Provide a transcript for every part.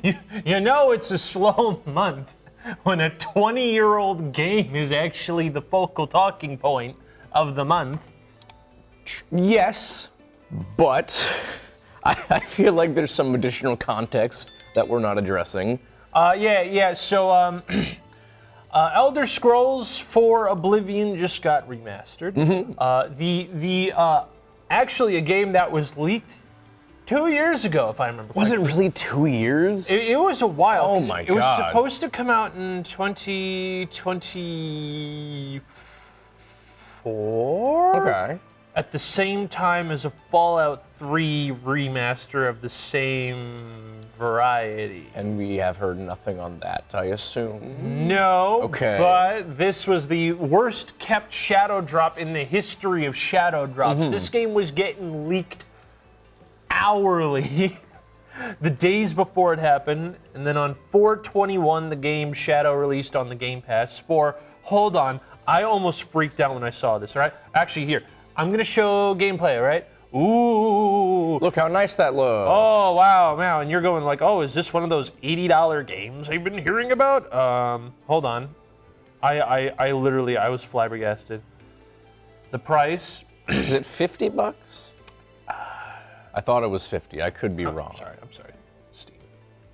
You know it's a slow month when a 20-year-old game is actually the focal talking point of the month. Yes, but I feel like there's some additional context that we're not addressing. So, Elder Scrolls 4 Oblivion just got remastered. Actually a game that was leaked 2 years ago, if I remember correctly. Was it really 2 years? It was a while. Oh my God. It was supposed to come out in 2024? Okay. At the same time as a Fallout 3 remaster of the same variety. And we have heard nothing on that, I assume. No, Okay. But this was the worst kept shadow drop in the history of shadow drops. This game was getting leaked hourly the days before it happened, and then on 4/21 the game Shadow released on the Game Pass. Hold on, I almost freaked out when I saw this, all right? Actually, here, I'm gonna show gameplay, all right? Ooh. Look how nice that looks. Oh, wow, and you're going like, oh, is this one of those $80 games I've been hearing about? Hold on. I literally, I was flabbergasted. The price. Is it $50? I thought it was 50. I could be wrong. I'm sorry. Steam.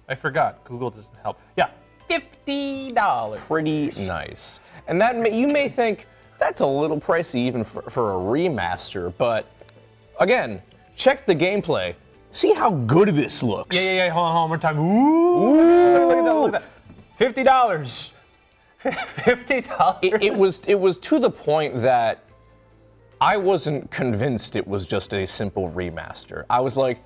I forgot. Google doesn't help. Yeah, $50. Pretty nice. And that you may think that's a little pricey even for a remaster, but again, check the gameplay. See how good this looks. Yeah. Hold on, one more time. Ooh. Look at that. $50. $50. It was to the point that I wasn't convinced it was just a simple remaster. I was like,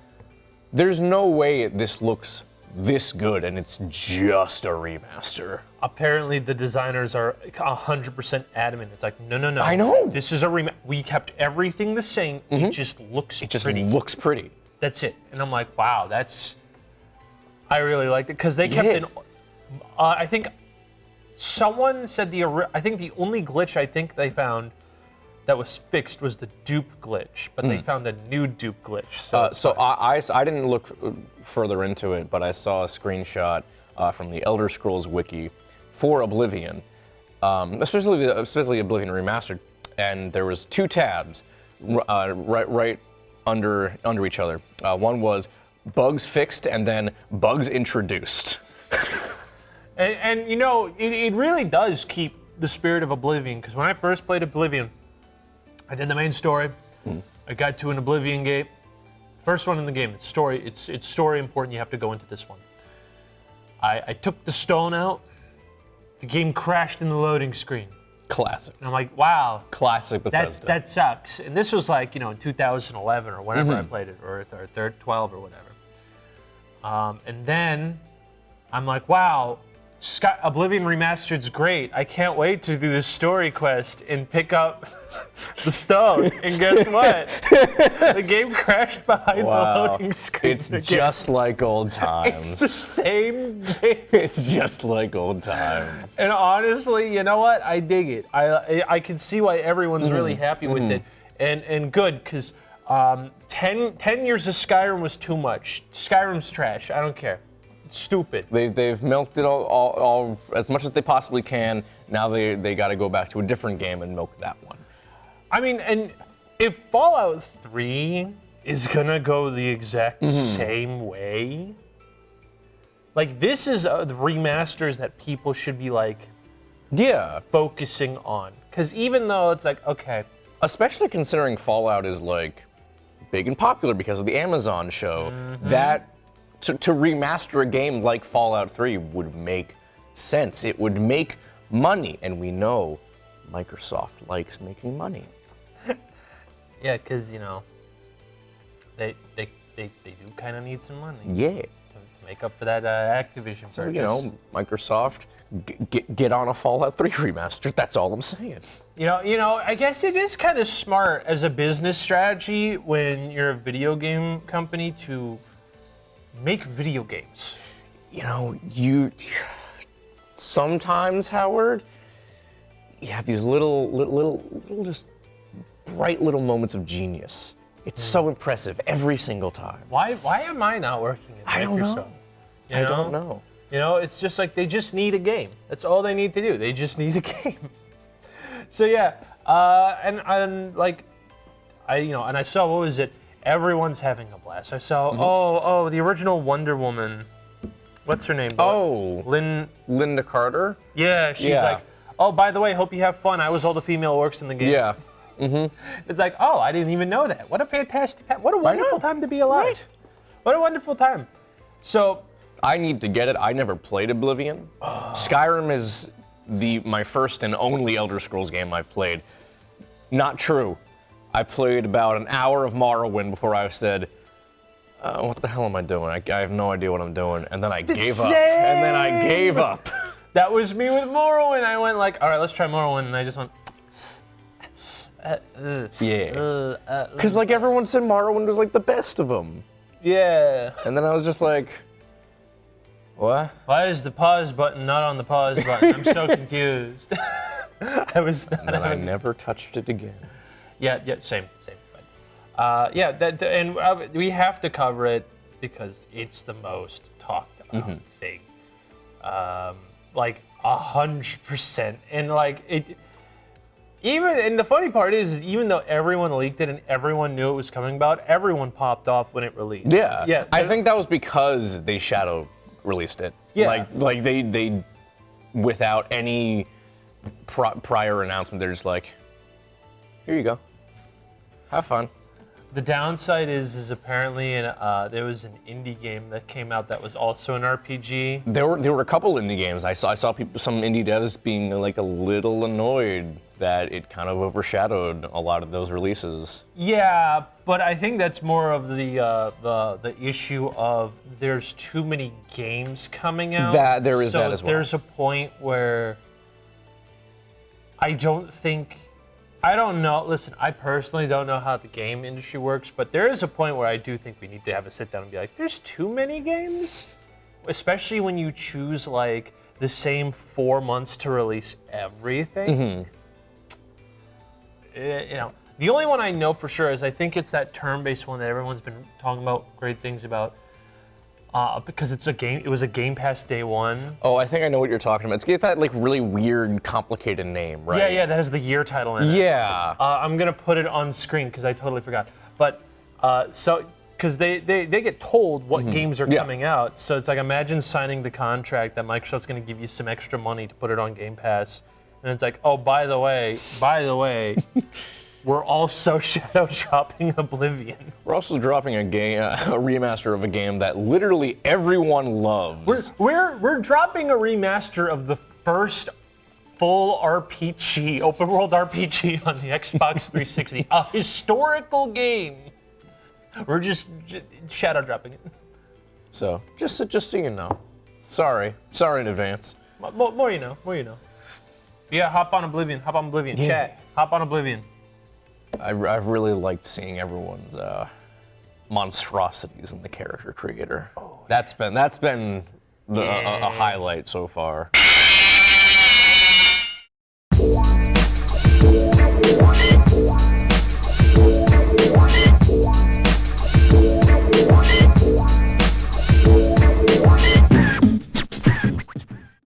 there's no way this looks this good and it's just a remaster. Apparently the designers are 100% adamant. It's like, no. I know. This is a remaster. We kept everything the same. It just looks pretty. It just looks pretty. That's it. And I'm like, wow, I really liked it. Because they kept I think someone said I think the only glitch I think they found that was fixed was the dupe glitch, but they found a new dupe glitch. So I didn't look further into it, but I saw a screenshot from the Elder Scrolls wiki for Oblivion, especially Oblivion Remastered, and there was 2 tabs right under each other. One was bugs fixed, and then bugs introduced. and you know, it really does keep the spirit of Oblivion, because when I first played Oblivion, I did the main story. I got to an Oblivion gate. First one in the game. It's story important. You have to go into this one. I took the stone out. The game crashed in the loading screen. Classic. And I'm like, wow. Classic Bethesda. That sucks. And this was like, in 2011 or whenever I played it, or 12 or whatever. And then I'm like, wow. Oblivion Remastered's great. I can't wait to do this story quest and pick up the stone. And guess what? The game crashed behind the loading screen. It's just like old times. It's the same game. It's just like old times. And honestly, you know what? I dig it. I can see why everyone's really happy with it. And good, because 10 years of Skyrim was too much. Skyrim's trash. I don't care. Stupid. They've milked it all as much as they possibly can. Now they got to go back to a different game and milk that one. I mean, and if Fallout 3 is gonna go the exact same way, like this is the remasters that people should be like, focusing on. Because even though it's like, okay, especially considering Fallout is like big and popular because of the Amazon show, that. To remaster a game like Fallout 3 would make sense. It would make money, and we know Microsoft likes making money. Yeah, because they do kind of need some money. Yeah. To make up for that Activision purchase. So Microsoft, get on a Fallout 3 remaster. That's all I'm saying. I guess it is kind of smart as a business strategy when you're a video game company to make video games. You sometimes, Howard, you have these little just bright little moments of genius. It's so impressive every single time. Why am I not working at Microsoft? I don't know. You I know? don't know. You know, it's just like they just need a game. That's all they need to do. They just need a game. So yeah, and like, and I saw, what was it? Everyone's having a blast. I saw the original Wonder Woman. What's her name? Oh, Linda Carter. Yeah, she's like, oh, by the way, hope you have fun. I was all the female orcs in the game. Yeah. It's like, oh, I didn't even know that. What a fantastic time. What a wonderful time to be alive. Right. What a wonderful time. So I need to get it. I never played Oblivion. Skyrim is my first and only Elder Scrolls game I've played. Not true. I played about an hour of Morrowind before I said, what the hell am I doing? I have no idea what I'm doing. And then I gave up. And then I gave up. That was me with Morrowind. I went like, all right, let's try Morrowind. And I just went, yeah. Because like everyone said Morrowind was like the best of them. Yeah. And then I was just like, what? Why is the pause button not on the pause button? I'm so confused. I was not. And I never touched it again. Yeah, same. We have to cover it because it's the most talked about thing. Like 100%, and like it. And the funny part is even though everyone leaked it and everyone knew it was coming about, everyone popped off when it released. Yeah. I think that was because they shadow released it. Yeah. Like they without any prior announcement, they're just like, here you go. Have fun. The downside is apparently there was an indie game that came out that was also an RPG. There were a couple indie games. I saw some indie devs being like a little annoyed that it kind of overshadowed a lot of those releases. Yeah, but I think that's more of the issue of there's too many games coming out. That there is that as well. There's a point where I don't know. Listen, I personally don't know how the game industry works, but there is a point where I do think we need to have a sit down and be like, there's too many games, especially when you choose like the same 4 months to release everything. The only one I know for sure is I think it's that turn-based one that everyone's been talking about great things about. Because it's a game. It was a Game Pass day one. Oh, I think I know what you're talking about. It's got that like really weird, complicated name, right? Yeah, that has the year title in it. Yeah. I'm gonna put it on screen because I totally forgot. But because they get told what games are coming out, so it's like imagine signing the contract that Microsoft's gonna give you some extra money to put it on Game Pass, and it's like, oh, by the way. We're also shadow dropping Oblivion. We're also dropping a remaster of a game that literally everyone loves. We're dropping a remaster of the first full RPG, open world RPG on the Xbox 360, a historical game. We're just shadow dropping it. So just so you know, sorry in advance. More you know. Yeah, hop on Oblivion. Yeah. Chat, hop on Oblivion. I've really liked seeing everyone's monstrosities in the character creator. Oh, that's been a highlight so far.